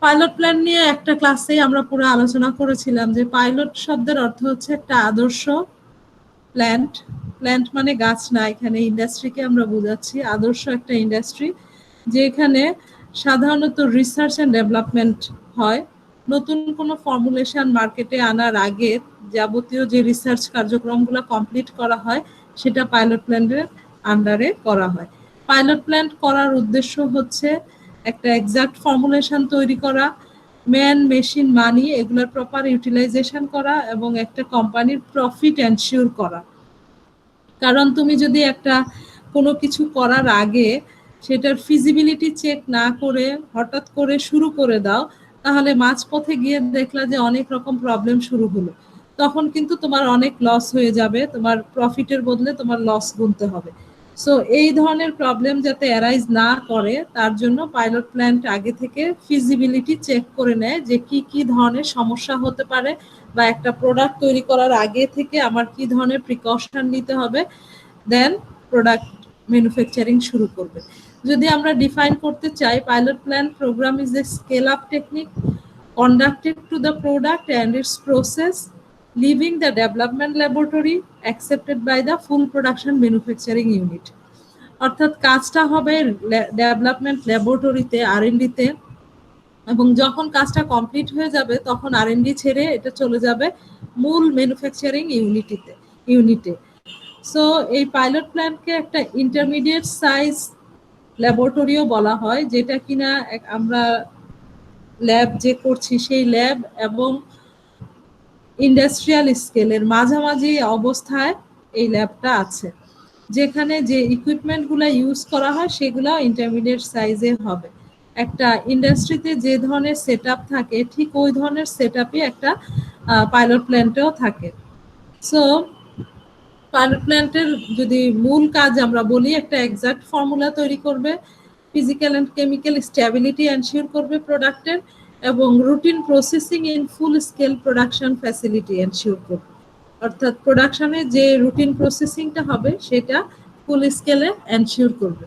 Pilot plan নিয়ে একটা ক্লাসে আমরা পুরো আলোচনা করেছিলাম যে পাইলট শব্দের অর্থ হচ্ছে একটা আদর্শ প্ল্যান্ট। প্ল্যান্ট মানে গাছ না, এখানে ইন্ডাস্ট্রিকে আমরা বোঝাচ্ছি, আদর্শ একটা ইন্ডাস্ট্রি যেখানে সাধারণত রিসার্চ অ্যান্ড ডেভেলপমেন্ট হয়। নতুন কোনো ফর্মুলেশন মার্কেটে আনার আগে যাবতীয় যে রিসার্চ কার্যক্রমগুলো কমপ্লিট করা হয় সেটা পাইলট প্ল্যান্টের আন্ডারে করা হয়। পাইলট প্ল্যান্ট করার উদ্দেশ্য হচ্ছে একটা এক্সাক্ট ফর্মুলেশন তৈরি করা, ম্যান মেশিন মানি এগুলোর প্রপার ইউটিলাইজেশন করা এবং একটা কোম্পানির প্রফিট এনশিওর করা। কারণ তুমি যদি একটা কোনো কিছু করার আগে সেটার ফিজিবিলিটি চেক না করে হঠাৎ করে শুরু করে দাও, তাহলে মাঝপথে গিয়ে দেখলা যে অনেক রকম প্রবলেম শুরু হলো, তখন কিন্তু তোমার অনেক লস হয়ে যাবে, তোমার প্রফিটের বদলে তোমার লস গুনতে হবে। সো এই ধরনের প্রবলেম যাতে অ্যারাইজ না করে তার জন্য পাইলট প্ল্যান্ট আগে থেকে ফিজিবিলিটি চেক করে নেয় যে কি কি ধরনের সমস্যা হতে পারে, বা একটা প্রোডাক্ট তৈরি করার আগে থেকে আমার কি ধরনের প্রিকশন নিতে হবে, দেন প্রোডাক্ট ম্যানুফ্যাকচারিং শুরু করবে। যদি আমরা ডিফাইন করতে চাই, pilot plan programme is a scale up technique conducted to the product and its process, leaving the development laboratory accepted by the full production manufacturing unit. অর্থাৎ কাজটা হবে ডেভেলপমেন্ট ল্যাবরেটরিতে, আর&ডিতে, এবং যখন কাজটা কমপ্লিট হয়ে যাবে তখন আর&ডি ছেড়ে এটা চলে যাবে মূল ম্যানুফ্যাকচারিং ইউনিটে। সো এই পাইলট প্ল্যান্টকে একটা ইন্টারমিডিয়েট সাইজ ল্যাবরেটরিও বলা হয়, যেটা কিনা আমরা ল্যাব যে করছি সেই ল্যাব এবং ইন্ডাস্ট্রিয়াল স্কেলের মাঝামাঝি অবস্থায় এই ল্যাবটা আছে, যেখানে যে ইকুইপমেন্টগুলো ইউজ করা হয় সেগুলো ইন্টারমিডিয়েট সাইজে হবে। একটা ইন্ডাস্ট্রিতে যে ধরনের সেটআপ থাকে ঠিক ওই ধরনের সেটআপই একটা পাইলট প্ল্যান্টেও থাকে। সো পাইলট প্ল্যান্টের যদি মূল কাজ আমরা বলি, একটা এক্সাক্ট ফর্মুলা তৈরি করবে, physical and chemical stability ensure করবে প্রোডাক্টের, এবং routine processing in full scale production facility ensure করবে। অর্থাৎ প্রোডাকশনে যে রুটিন প্রসেসিংটা হবে সেটা ফুল স্কেলে এনশিওর করবে।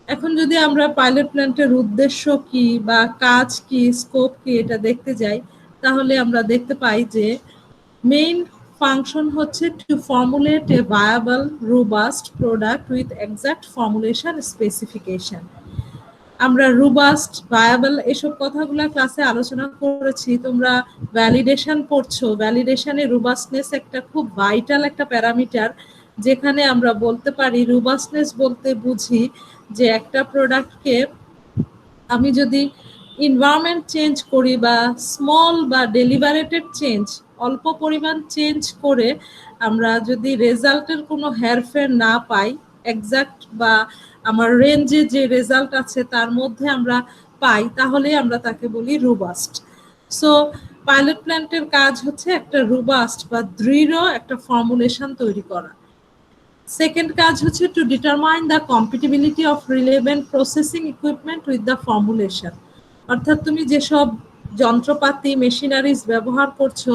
এখন যদি আমরা পাইলট প্ল্যান্টের উদ্দেশ্য কি বা কাজ কি, স্কোপ কি, এটা দেখতে যাই, তাহলে আমরা দেখতে পাই যে মেইন ফাংশন হচ্ছে to formulate a viable robust product with exact formulation specification. আমরা রোবাস্ট, ভায়াবল এসব কথাগুলো ক্লাসে আলোচনা করেছি, তোমরা ভ্যালিডেশন পড়ছো। ভ্যালিডেশনে রোবাস্টনেস একটা খুব ভাইটাল একটা প্যারামিটার, যেখানে আমরা বলতে পারি রোবাস্টনেস বলতে বুঝি যে একটা প্রোডাক্টকে আমি যদি এনভায়রনমেন্ট চেঞ্জ করি বা স্মল বা ডেলিভারেটেড চেঞ্জ, অল্প পরিমাণ চেঞ্জ করে আমরা যদি রেজাল্টের কোনো হেরফের না পাই, এক্সাক্ট বা আমার রেঞ্জে যে রেজাল্ট আছে তার মধ্যে আমরা পাই, তাহলে আমরা তাকে বলি রোবাস্ট। সো পাইলট প্ল্যান্টের কাজ হচ্ছে একটা রোবাস্ট বা দৃঢ় একটা ফর্মুলেশন তৈরি করা। সেকেন্ড কাজ হচ্ছে to determine the compatibility of relevant processing equipment with the formulation. অর্থাৎ তুমি যেসব যন্ত্রপাতি মেশিনারিজ ব্যবহার করছো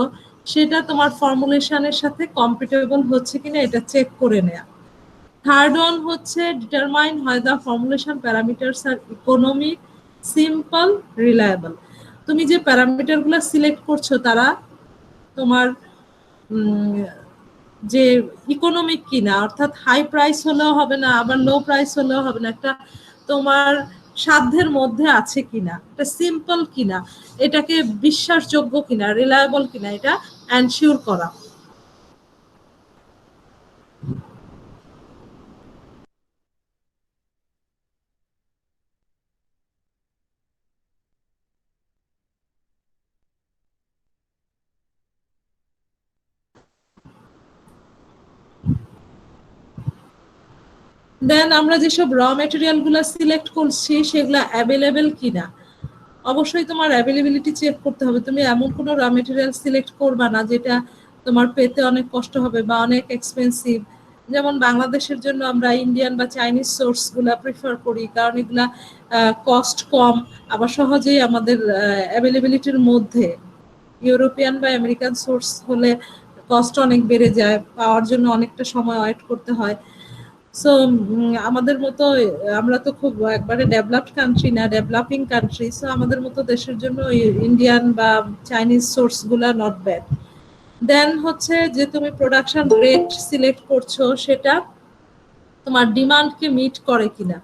সেটা তোমার ফর্মুলেশনের সাথে কম্পিটেবল হচ্ছে কিনা এটা চেক করে নেয়া। থার্ড ওয়ান হচ্ছে ডিটারমাইন হয় দ্য ফর্মুলেশন প্যারামিটারস আর ইকোনমিক, সিম্পল, রিলায়েবল। তুমি যে প্যারামিটারগুলো সিলেক্ট করছো তারা তোমার যে ইকোনমিক কিনা, অর্থাৎ হাই প্রাইস হলেও হবে না আবার লো প্রাইস হলেও হবে না, একটা তোমার সাধ্যের মধ্যে আছে কিনা, এটা সিম্পল কিনা, এটাকে বিশ্বাসযোগ্য কিনা, রিলায়েবল কিনা, এটা এনশিওর করা। দেন আমরা যেসব র ম্যাটেরিয়ালগুলো সিলেক্ট করছি সেগুলো অ্যাভেলেবেল কিনা, অবশ্যই তোমার অ্যাভেলেবিলিটি চেক করতে হবে। তুমি এমন কোনো র ম্যাটেরিয়াল সিলেক্ট করবা না যেটা তোমার পেতে অনেক কষ্ট হবে বা অনেক এক্সপেন্সিভ। যেমন বাংলাদেশের জন্য আমরা ইন্ডিয়ান বা চাইনিজ সোর্সগুলো প্রিফার করি, কারণ এগুলা কস্ট কম, আবার সহজেই আমাদের অ্যাভেলেবিলিটির মধ্যে। ইউরোপিয়ান বা আমেরিকান সোর্স হলে কস্ট অনেক বেড়ে যায়, পাওয়ার জন্য অনেকটা সময় ওয়েট করতে হয়। সো আমাদের মতো আমরা তো খুব একবারে ডেভেলপড কান্ট্রি না, ডেভেলপিং কান্ট্রি। সো আমাদের মতো দেশের জন্য ইন্ডিয়ান বা চাইনিজ সোর্স গুলা নট ব্যাড। দেন হচ্ছে যে তুমি প্রোডাকশন রেট সিলেক্ট করছো সেটা তোমার ডিমান্ডকে মিট করে কিনা।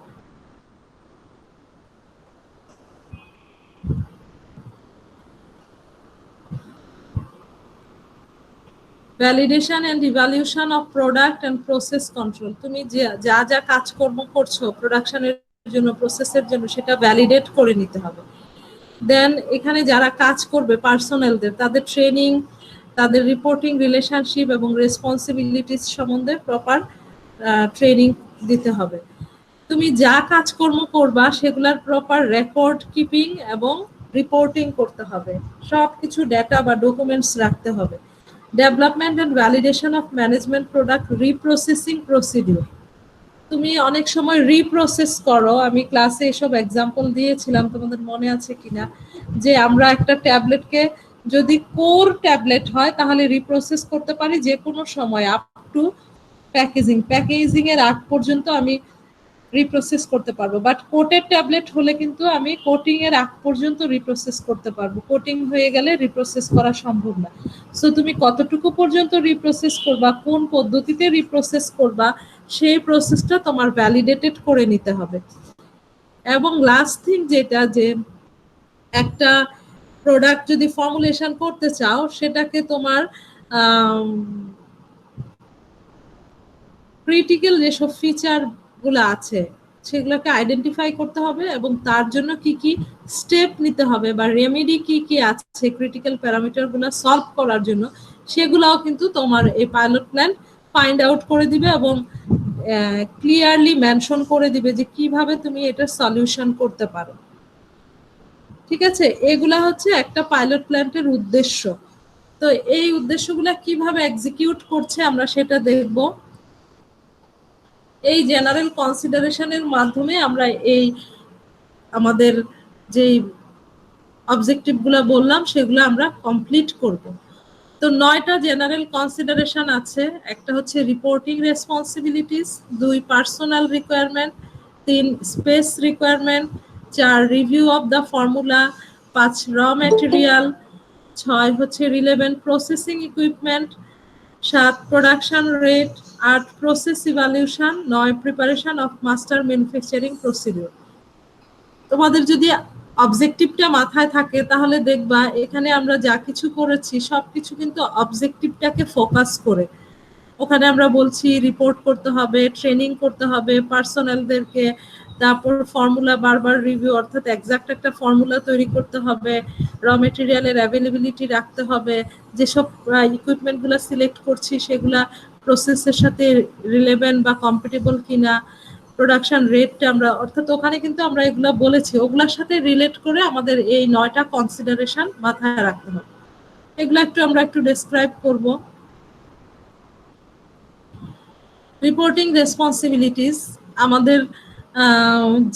Validation and evaluation of product and process control. তুমি যা যা কাজকর্ম করছো প্রোডাকশনের জন্য, প্রসেসের জন্য, সেটা ভ্যালিডেট করে নিতে হবে। দেন এখানে যারা কাজ করবে পার্সোনালদের, তাদের ট্রেনিং, তাদের রিপোর্টিং রিলেশনশিপ এবং রেসপন্সিবিলিটিস সম্বন্ধে প্রপার ট্রেনিং দিতে হবে। তুমি যা কাজকর্ম করবা সেগুলার প্রপার রেকর্ড কিপিং এবং রিপোর্টিং করতে হবে। সবকিছু ডেটা বা ডকুমেন্টস রাখতে হবে। Development and validation of management product reprocessing procedure. তুমি অনেক সময় রিপ্রসেস করো, আমি ক্লাসে এসব এক্সাম্পল দিয়েছিলাম, তোমাদের মনে আছে কিনা, যে আমরা একটা ট্যাবলেটকে যদি কোর ট্যাবলেট হয় তাহলে রিপ্রসেস করতে পারি যে কোনো সময় আপ টু প্যাকেজিং এর আগ পর্যন্ত আমি রিপ্রসেস করতে পারবো। বাট কোটেড ট্যাবলেট হলে কিন্তু আমি কোটিং এর আগ পর্যন্ত রিপ্রসেস করতে পারবো, কোটিং হয়ে গেলে রিপ্রসেস করা সম্ভব না। সো তুমি কতটুকু পর্যন্ত রিপ্রসেস করবা, কোন পদ্ধতিতে রিপ্রসেস করবা, সেই প্রসেসটা তোমার ভ্যালিডেটেড করে নিতে হবে। এবং লাস্ট থিং যেটা, যে একটা প্রোডাক্ট যদি ফর্মুলেশন করতে চাও সেটাকে তোমার ক্রিটিক্যাল যেসব ফিচার গুলো আছে সেগুলোকে আইডেন্টিফাই করতে হবে এবং তার জন্য কি কি স্টেপ নিতে হবে বা রেমেডি কি কি আছে ক্রিটিক্যাল প্যারামিটার গুলো সলভ করার জন্য, সেগুলাও কিন্তু তোমার এই পাইলট প্ল্যান ফাইন্ড আউট করে দিবে এবং ক্লিয়ারলি মেনশন করে দিবে যে কিভাবে তুমি এটা সলিউশন করতে পারো। ঠিক আছে, এগুলা হচ্ছে একটা পাইলট প্ল্যান্টের উদ্দেশ্য। তো এই উদ্দেশ্যগুলা কিভাবে এক্সিকিউট করছে আমরা সেটা দেখব। এই জেনারেল কনসিডারেশনের মাধ্যমে আমরা এই আমাদের যে অবজেক্টিভ গুলা বললাম সেগুলো আমরা কমপ্লিট করব। তো 9টা জেনারেল কনসিডারেশন আছে। একটা হচ্ছে reporting responsibilities, 2 personal requirement, 3 space requirement, 4 review of the formula, 5 র ম্যাটেরিয়াল, 6 হচ্ছে relevant processing equipment, 7 production rate, 8 process evaluation, 9 preparation of master manufacturing procedure. তোমাদের যদি অবজেক্টিভটা মাথায় থাকে তাহলে দেখবা এখানে আমরা যা কিছু করেছি সবকিছু কিন্তু অবজেক্টিভটাকে ফোকাস করে। ওখানে আমরা বলছি রিপোর্ট করতে হবে, ট্রেনিং করতে হবে পার্সোনালদেরকে, তারপর ফর্মুলা বারবার রিভিউ, অর্থাৎ এক্সাক্ট একটা ফর্মুলা তৈরি করতে হবে, র মেটেরিয়ালের অ্যাভেলেবিলিটি রাখতে হবে, যেসব ইকুইপমেন্টগুলো সিলেক্ট করছি সেগুলা প্রসেসের সাথে রিলেভেন্ট বা কম্প্যাটেবল কিনা, প্রোডাকশন রেটটা আমরা, অর্থাৎ ওখানে কিন্তু আমরা এগুলো বলেছি, ওগুলোর সাথে রিলেট করে আমাদের এই 9টা কনসিডারেশন মাথায় রাখতে হবে। এগুলো আমরা একটু ডেসক্রাইব করব। রিপোর্টিং রেসপন্সিবিলিটিস, আমাদের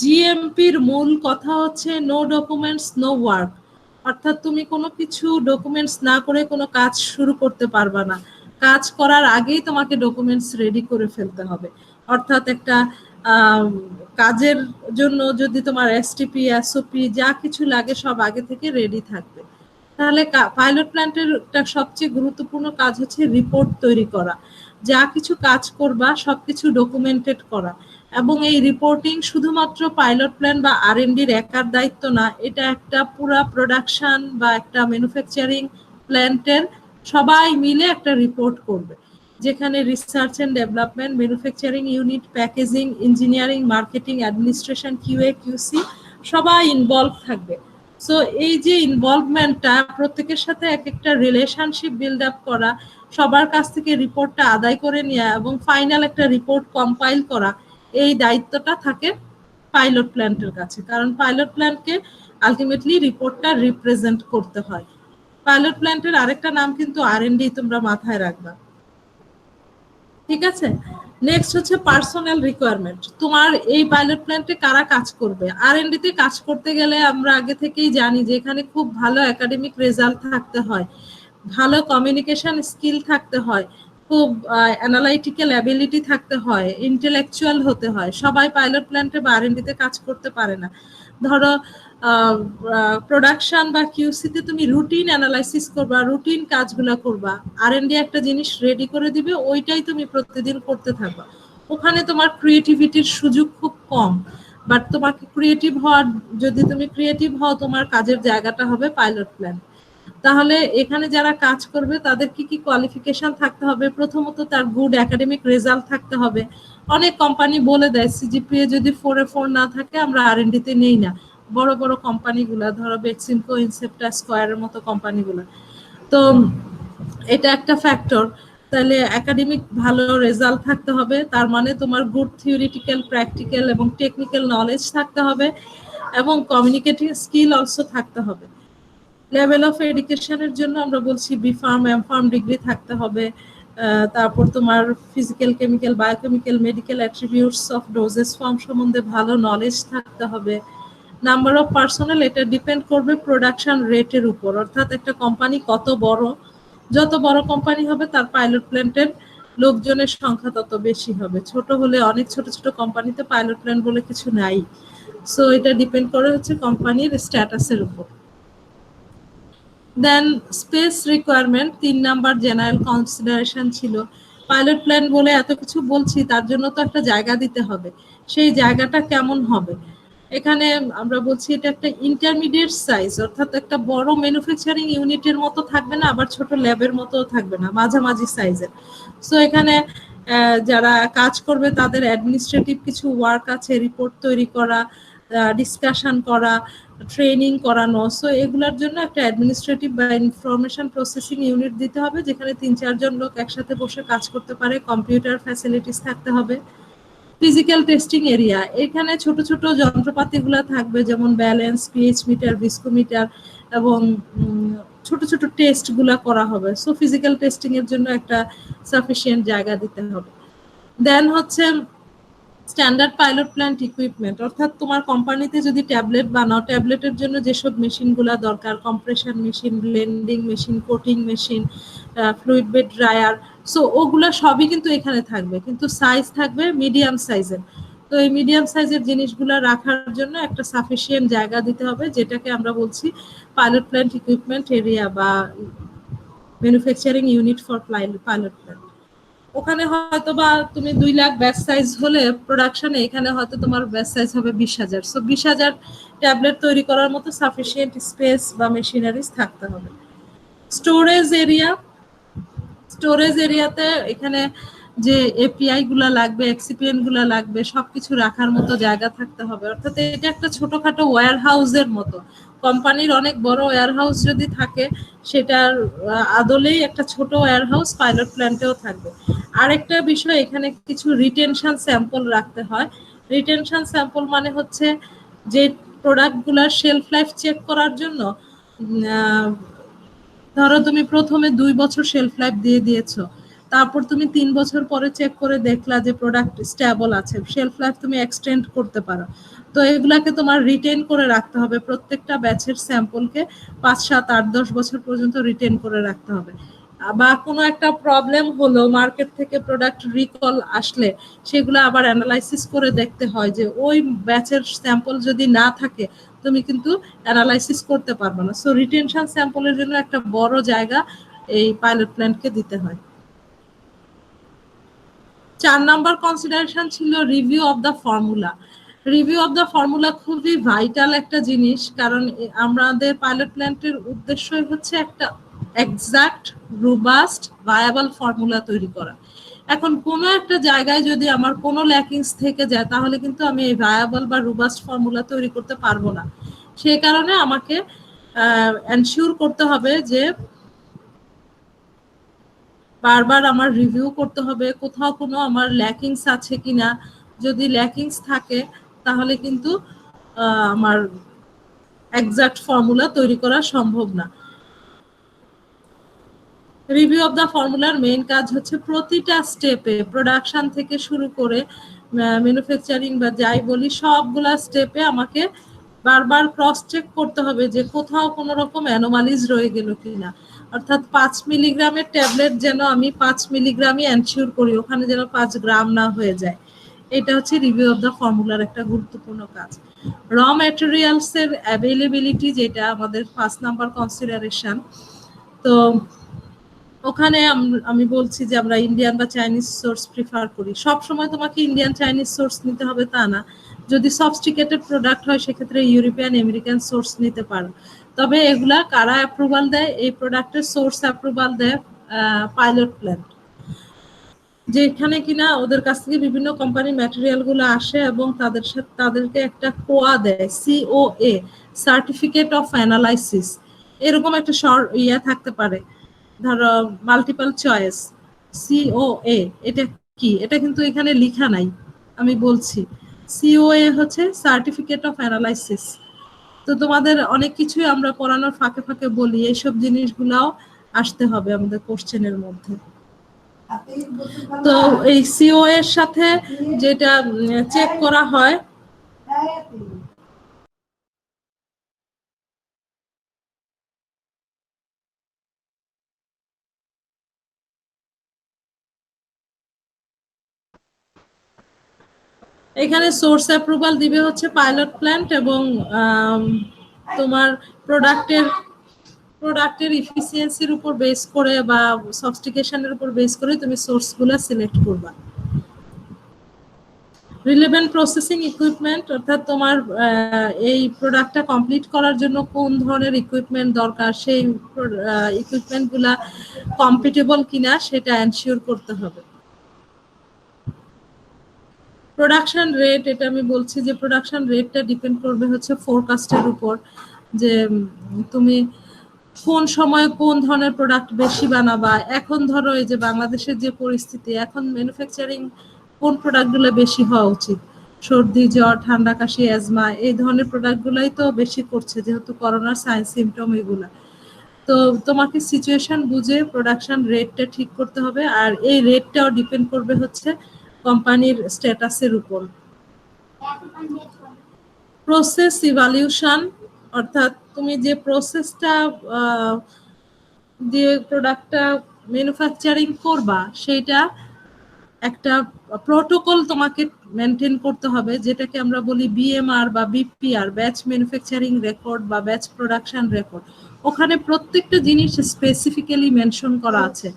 জিএমপির মূল কথা হচ্ছে নো ডকুমেন্টস নো ওয়ার্ক। অর্থাৎ তুমি কোনো কিছু ডকুমেন্টস না করে কোনো কাজ শুরু করতে পারবা না, কাজ করার আগেই তোমাকে ডকুমেন্টস রেডি করে ফেলতে হবে। অর্থাৎ একটা কাজের জন্য যদি তোমার এসটিপি এসওপি যা কিছু লাগে সব আগে থেকে রেডি থাকবে। তাহলে পাইলট প্ল্যান্টের একটা সবচেয়ে গুরুত্বপূর্ণ কাজ হচ্ছে রিপোর্ট তৈরি করা, যা কিছু কাজ করবা সবকিছু ডকুমেন্টেড করা। এবং এই রিপোর্টিং শুধুমাত্র পাইলট প্ল্যান বা আর&ডির একার দায়িত্ব না, এটা একটা পুরা প্রোডাকশন বা একটা ম্যানুফ্যাকচারিং প্ল্যান্টের সবাই মিলে একটা রিপোর্ট করবে, যেখানে research and development, manufacturing unit, packaging, engineering, marketing, administration, QA QC সবাই ইনভলভ থাকবে। সো এই যে ইনভলভমেন্টটা, প্রত্যেকের সাথে এক একটা রিলেশনশিপ বিল্ড আপ করা, সবার কাছ থেকে রিপোর্টটা আদায় করে নেওয়া এবং ফাইনাল একটা রিপোর্ট কম্পাইল করা, এই দায়িত্বটা থাকে পাইলট প্ল্যান্টের কাছে। কারণ পাইলট প্ল্যান্টকে আলটিমেটলি রিপোর্টটা রিপ্রেজেন্ট করতে হয়। পাইলট প্ল্যান্টের আরেকটা নাম কিন্তু আর&ডি, তোমরা মাথায় রাখবা। ঠিক আছে, নেক্সট হচ্ছে পার্সোনাল রিকোয়ারমেন্ট। তোমার এই পাইলট প্ল্যান্টে কারা কাজ করবে? আর&ডি তে কাজ করতে গেলে আমরা আগে থেকেই জানি যে এখানে খুব ভালো একাডেমিক রেজাল্ট থাকতে হয়, ভালো কমিউনিকেশন স্কিল থাকতে হয়, খুব অ্যানালাইটিক্যাল অ্যাবিলিটি থাকতে হয়, ইন্টেলেকচুয়াল হতে হয়। সবাই পাইলট প্ল্যান্টে বা আর&ডিতে কাজ করতে পারে না। ধরো প্রোডাকশন বা কিউসিতে তুমি রুটিন অ্যানালাইসিস করবা, রুটিন কাজগুলো করবা, আর&ডি একটা জিনিস রেডি করে দিবে, ওইটাই তুমি প্রতিদিন করতে থাকবা। ওখানে তোমার ক্রিয়েটিভিটির সুযোগ খুব কম, বাট তোমাকে ক্রিয়েটিভ হওয়ার, যদি তুমি ক্রিয়েটিভ হও, তোমার কাজের জায়গাটা হবে পাইলট প্ল্যান্ট। তাহলে এখানে যারা কাজ করবে তাদের কি কি কোয়ালিফিকেশন থাকতে হবে? প্রথমত তার গুড একাডেমিক রেজাল্ট থাকতে হবে। অনেক কোম্পানি বলে দেয় সিজিপিএ যদি 4 না থাকে আমরা আর&ডিতে নেই না, বড় বড় কোম্পানিগুলো, ধরো বেক্সিমকো, ইনসেপ্টা, স্কয়ারের মতো কোম্পানিগুলো। তো এটা একটা ফ্যাক্টর। তাহলে একাডেমিক ভালো রেজাল্ট থাকতে হবে, তার মানে তোমার গুড থিওরিটিক্যাল, প্র্যাকটিক্যাল এবং টেকনিক্যাল নলেজ থাকতে হবে, এবং কমিউনিকেটিভ স্কিল অলসো থাকতে হবে। লেভেল অফ এডুকেশনের জন্য আমরা বলছি বিফার্ম, এমফার্ম ডিগ্রি থাকতে হবে। তারপর তোমার physical, chemical, biochemical, medical attributes of doses form সম্বন্ধে ভালো নলেজ থাকতে হবে। নাম্বার অফ পার্সোনাল, এটা ডিপেন্ড করবে প্রোডাকশন রেটের উপর, অর্থাৎ একটা কোম্পানি কত বড়, যত বড় কোম্পানি হবে তার পাইলট প্ল্যান্টের লোকজনের সংখ্যা তত বেশি হবে। ছোট হলে, অনেক ছোট ছোট কোম্পানিতে পাইলট প্ল্যান্ট বলে কিছু নাই। সো এটা ডিপেন্ড করে হচ্ছে কোম্পানির স্ট্যাটাসের উপর। Then space requirement 3 number general consideration ছিল। পাইলট প্ল্যান বলে এত কিছু বলছি, তার জন্য তো একটা জায়গা দিতে হবে। সেই জায়গাটা কেমন হবে? এখানে আমরা বলছি এটা একটা ইন্টারমিডিয়েট সাইজ, অর্থাৎ একটা বড় ম্যানুফ্যাকচারিং ইউনিটের মতো থাকবে না, আবার ছোট ল্যাবের মতো থাকবে না, মাঝামাঝি সাইজের। সো এখানে যারা কাজ করবে তাদের অ্যাডমিনিস্ট্রেটিভ কিছু ওয়ার্ক আছে, রিপোর্ট তৈরি করা, ডিসকাশন করা, ট্রেনিং করানো। সো এগুলোর জন্য একটা অ্যাডমিনিস্ট্রেটিভ বা ইনফরমেশন প্রসেসিং ইউনিট দিতে হবে, যেখানে 3-4 জন লোক একসাথে বসে কাজ করতে পারে। কম্পিউটার ফ্যাসিলিটিস থাকতে হবে। ফিজিক্যাল টেস্টিং এরিয়া, এখানে ছোট ছোট যন্ত্রপাতিগুলো থাকবে, যেমন ব্যালেন্স, পিএইচ মিটার, ভিস্কোমিটার, এবং ছোট ছোট টেস্টগুলো করা হবে। সো ফিজিক্যাল টেস্টিং এর জন্য একটা সাফিসিয়েন্ট জায়গা দিতে হবে। দেন হচ্ছে স্ট্যান্ডার্ড পাইলট প্ল্যান্ট ইকুইপমেন্ট, অর্থাৎ তোমার কোম্পানিতে যদি ট্যাবলেট বানাও, ট্যাবলেটের জন্য যেসব মেশিনগুলো দরকার, compression machine, blending machine, coating machine, fluid bed dryer, so ওগুলা সবই কিন্তু এখানে থাকবে, কিন্তু সাইজ থাকবে মিডিয়াম সাইজের। তো এই মিডিয়াম সাইজের জিনিসগুলো রাখার জন্য একটা সাফিসিয়েন্ট জায়গা দিতে হবে, যেটাকে আমরা বলছি পাইলট প্ল্যান্ট ইকুইপমেন্ট এরিয়া বা manufacturing unit for pilot plant. ওখানে হয়তো বা তুমি 2 লাখ ব্যাচ সাইজ হলে প্রোডাকশনে, এখানে হয়তো তোমার ব্যাচ সাইজ হবে 20,000। সো 20,000 ট্যাবলেট তৈরি করার মতো সাফিসিয়েন্ট স্পেস বা মেশিনারিজ থাকতে হবে। স্টোরেজ এরিয়া, স্টোরেজ এরিয়াতে এখানে যে এপিআই গুলা লাগবে, এক্সিপিএন্ট গুলা লাগবে, সবকিছু রাখার মতো জায়গা থাকতে হবে। অর্থাৎ এটা একটা ছোটখাটো ওয়্যার হাউসের মতো। কোম্পানির অনেক বড় ওয়্যার হাউস যদি থাকে, সেটার আদলেই একটা ছোট ওয়্যার হাউস পাইলট প্ল্যান্টেও থাকবে। আরেকটা বিষয়, এখানে কিছু রিটেনশন স্যাম্পল রাখতে হয়। রিটেনশন স্যাম্পল মানে হচ্ছে যে প্রোডাক্টগুলোর শেলফ লাইফ চেক করার জন্য, ধরো তুমি প্রথমে 2 বছর শেলফ লাইফ দিয়ে দিয়েছো, তারপর তুমি 3 বছর পরে চেক করে দেখলা যে প্রোডাক্ট স্টেবল আছে, শেলফ লাইফ তুমি এক্সটেন্ড করতে পারো। তো এগুলাকে তোমার রিটেন করে রাখতে হবে, প্রত্যেকটা ব্যাচের স্যাম্পলকে 5, 7, 8, 10 বছর পর্যন্ত রিটেন করে রাখতে হবে। বা কোনো একটা প্রবলেম হলো, মার্কেট থেকে প্রোডাক্ট রিকল আসলে, সেগুলো আবার অ্যানালাইসিস করে দেখতে হয় যে ওই ব্যাচের স্যাম্পল যদি না থাকে, তুমি কিন্তু অ্যানালাইসিস করতে পারবে না। সো রিটেনশন স্যাম্পলের জন্য একটা বড় জায়গা এই পাইলট প্ল্যান্টকে দিতে হয়। 4 নাম্বার কনসিডারেশন ছিল review of the formula. Review of the formula খুবই ভাইটাল একটা জিনিস, কারণ আমাদের পাইলট প্ল্যান্টের উদ্দেশ্যই হচ্ছে একটা এক্সাক্ট, রোবাস্ট, ভায়াবল ফর্মুলা তৈরি করা। এখন কোনো একটা জায়গায় যদি আমার কোনো ল্যাকিংস থেকে যায়, তাহলে কিন্তু আমি এই ভায়াবল বা রোবাস্ট ফর্মুলা তৈরি করতে পারবো না। সেই কারণে আমাকে এনশিওর করতে হবে যে বারবার আমার রিভিউ করতে হবে কোথাও কোনো আমার ল্যাকিংস আছে কিনা। যদি ল্যাকিংস থাকে, তাহলে কিন্তু আমার এক্সাক্ট ফর্মুলা তৈরি করা সম্ভব না। রিভিউ অফ দ্য ফর্মুলার মেইন কাজ হচ্ছে প্রতিটা স্টেপে, প্রোডাকশন থেকে শুরু করে ম্যানুফ্যাকচারিং বা যাই বলি, সবগুলা স্টেপে আমাকে বারবার ক্রস চেক করতে হবে যে কোথাও কোনো রকম অ্যানোমালিজ রয়ে গেল কিনা। অর্থাৎ 5 মিলিগ্রামের ট্যাবলেট যেন আমি 5 মিলিগ্রামই এনশিওর করি, ওখানে যেন 5 গ্রাম না হয়ে যায়। এটা হচ্ছে রিভিউ অফ দ্য ফর্মুলার একটা গুরুত্বপূর্ণ কাজ। র ম্যাটেরিয়ালস এর অ্যাভেলেবিলিটি, যেটা আমাদের 5 নাম্বার কনসিডারেশন। তো ওখানে আমি বলছি যে আমরা ইন্ডিয়ান বা চাইনিজ সোর্স প্রিফার করি। সব সময় তোমাকে ইন্ডিয়ান চাইনিজ সোর্স নিতে হবে তা না, যদি সফিস্টিকেটেড প্রোডাক্ট হয় সেক্ষেত্রে ইউরোপিয়ান আমেরিকান সোর্স নিতে পারো। তবে এগুলা কারা অ্যাপ্রুভাল দেয়? এই প্রোডাক্টের সোর্স অ্যাপ্রুভাল দেয় পাইলট প্ল্যান্ট, যেখানে কিনা ওদের কাছ থেকে বিভিন্ন কোম্পানি ম্যাটেরিয়াল গুলো আসে এবং তাদেরকে একটা কোয়া দেয়, সিওএ, সার্টিফিকেট অফ অ্যানালাইসিস। এরকম একটা থাকতে পারে, ধরো মাল্টিপল চয়েস, সিওএ। এটা কি? এটা কিন্তু এখানে লেখা নাই, আমি বলছি। সিওএ হচ্ছে সার্টিফিকেট অফ অ্যানালাইসিস। তো তোমাদের অনেক কিছুই আমরা পড়ানোর ফাঁকে ফাঁকে বলি, এইসব জিনিসগুলাও আসতে হবে আমাদের কোশ্চেনের মধ্যে। তো এই সিও এর সাথে যেটা চেক করা হয়, এখানে সোর্স অ্যাপ্রুভাল দিবে হচ্ছে পাইলট প্ল্যান্ট এবং তোমার প্রোডাক্টের ইফিসিয়েন্সির উপর বেস করে বা সফিস্টিকেশনের উপর বেস করে তুমি সোর্সগুলো সিলেক্ট করবা। রিলেভেন্ট প্রসেসিং ইকুইপমেন্ট, অর্থাৎ তোমার এই প্রোডাক্টটা কমপ্লিট করার জন্য কোন ধরনের ইকুইপমেন্ট দরকার, সেই ইকুইপমেন্টগুলা কম্পিটেবল কিনা সেটা এনশিওর করতে হবে। প্রোডাকশন রেট, এটা আমি বলছি যে প্রোডাকশন রেটটা ডিপেন্ড করবে হচ্ছে ফোরকাস্টের উপর, যে তুমি কোন সময় কোন ধরনের প্রোডাক্ট বেশি বানাবা। এখন ধরো এই যে বাংলাদেশের যে পরিস্থিতি, এখন ম্যানুফ্যাকচারিং কোন প্রোডাক্টগুলো বেশি হওয়া উচিত? সর্দি, জ্বর, ঠান্ডা, কাশি, অ্যাজমা, এই ধরনের প্রোডাক্টগুলাই তো বেশি করছে, যেহেতু করোনার সাইন সিমটম এগুলা। তো তোমাকে সিচুয়েশন বুঝে প্রোডাকশন রেটটা ঠিক করতে হবে, আর এই রেটটাও ডিপেন্ড করবে হচ্ছে কোম্পানির স্ট্যাটাসের উপর। প্রসেস ইভালিউশন, অর্থাৎ তুমি যে প্রসেসটা দিয়ে প্রোডাক্টটা ম্যানুফ্যাকচারিং করবা, সেইটা একটা প্রোটোকল তোমাকে মেনটেন করতে হবে, যেটাকে আমরা বলি বিএমআর বা বিপিআর, ব্যাচ ম্যানুফ্যাকচারিং রেকর্ড বা ব্যাচ প্রোডাকশন রেকর্ড। ওখানে প্রত্যেকটা জিনিস স্পেসিফিক্যালি মেনশন করা আছে,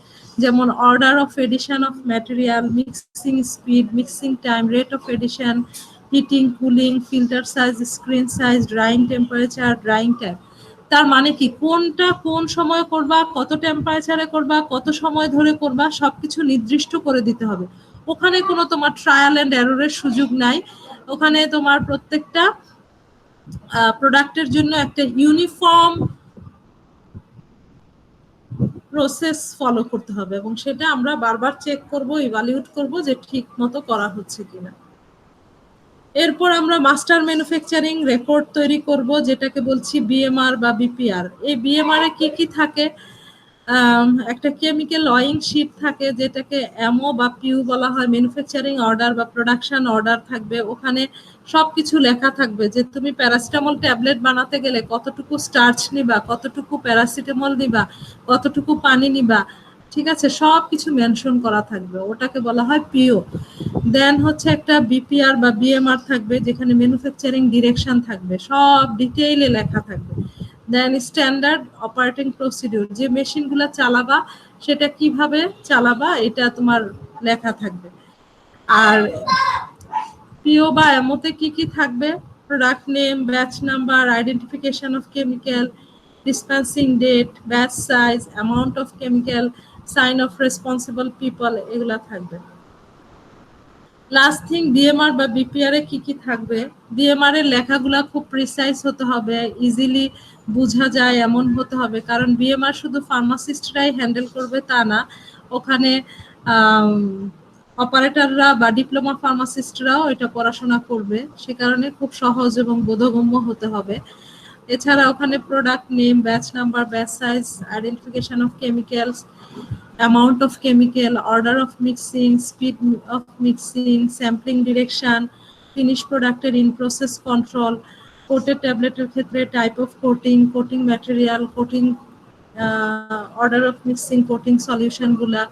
যেমন order of addition of material, mixing speed, mixing time, rate of addition, heating, cooling, filter size, screen size, drying temperature, drying time. তার মানে কি, কোনটা কোন সময় করবা, কত টেম্পারেচারে করবা, কত সময় ধরে করবা, সবকিছু নির্দিষ্ট করে দিতে হবে। ওখানে কোনো তোমার ট্রায়াল এন্ড এররের সুযোগ নাই। ওখানে তোমার প্রত্যেকটা প্রোডাক্টের জন্য একটা ইউনিফর্ম প্রসেস ফলো করতে হবে, এবং সেটা আমরা বারবার চেক করব, ইভালুয়েট করব যে ঠিক মতো করা হচ্ছে কিনা। এরপর আমরা মাস্টার ম্যানুফ্যাকচারিং রেকর্ড তৈরি করব, যেটাকে বলছি বিএমআর বা বিপিআর। এই বিএমআর এ কি কি থাকে? একটা কেমিক্যাল ওয়িং শিট থাকে, যেটাকে এমও বা পিউ বলা হয়। ম্যানুফ্যাকচারিং অর্ডার বা প্রোডাকশন অর্ডার থাকবে, ওখানে সবকিছু লেখা থাকবে যে তুমি প্যারাসিটামল ট্যাবলেট বানাতে গেলে কতটুকু স্টার্চ নিবা, কতটুকু প্যারাসিটামল নিবা, কতটুকু পানি নিবা, ঠিক আছে, সবকিছু মেনশন করা থাকবে, ওটাকে বলা হয় পিও। দেন হচ্ছে একটা বিপিআর বা বিএমআর থাকবে, যেখানে ম্যানুফ্যাকচারিং ডিরেকশন থাকবে, সব ডিটেইলে লেখা থাকবে। দেন স্ট্যান্ডার্ড অপারেটিং প্রসিডিউর, যে মেশিনগুলো চালাবা সেটা কিভাবে চালাবা এটা তোমার লেখা থাকবে। আর পিও বা এমওতে কি কি থাকবে? Product name, batch number, identification of chemical, dispensing date, batch size, amount of chemical, sign of responsible people, এগুলা থাকবে। লাস্ট থিং, বিএমআর বা বিপিআর এ কি কি থাকবে? বিএমআর এর লেখাগুলা খুব প্রিসাইজ হতে হবে, ইজিলি বোঝা যায় এমন হতে হবে, কারণ বিএমআর শুধু ফার্মাসিস্টরাই হ্যান্ডেল করবে তা না, ওখানে অপারেটররা বা ডিপ্লোমা ফার্মাসিস্টরাও এটা পড়াশোনা করবে, সে কারণে খুব সহজ এবং বোধগম্য হতে হবে। এছাড়া ওখানে product name, batch number, batch size, identification of chemicals, amount of chemical, order of mixing, speed of mixing, sampling direction, finished product in process control, coated ট্যাবলেটের ক্ষেত্রে type of coating, coating material, coating order of mixing coating সলিউশনগুলা,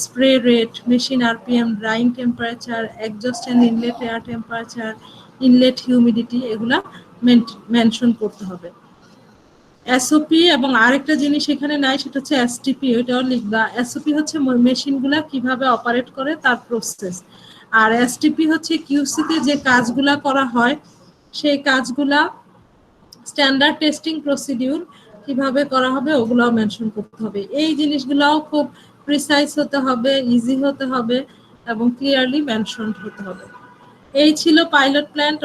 spray rate, machine RPM, drying temperature, exhaust and inlet air temperature, inlet humidity, এগুলা mention করতে হবে। SOP এবং আরেকটা জিনিস এখানে নাই, সেটা হচ্ছে এসটিপি, ওইটাও লিখবা। এসওপি হচ্ছে মেশিনগুলা কিভাবে অপারেট করে তার প্রসেস, আর এসটিপি হচ্ছে কিউসিতে যে কাজগুলা করা হয় সেই কাজগুলা স্ট্যান্ডার্ড টেস্টিং প্রসিডিউর কিভাবে করা হবে ওগুলাও মেনশন করতে হবে। এই জিনিসগুলাও খুব প্রিসাইজ হতে হবে, ইজি হতে হবে এবং ক্লিয়ারলি মেনশন হতে হবে। এই ছিল পাইলট প্ল্যান্ট।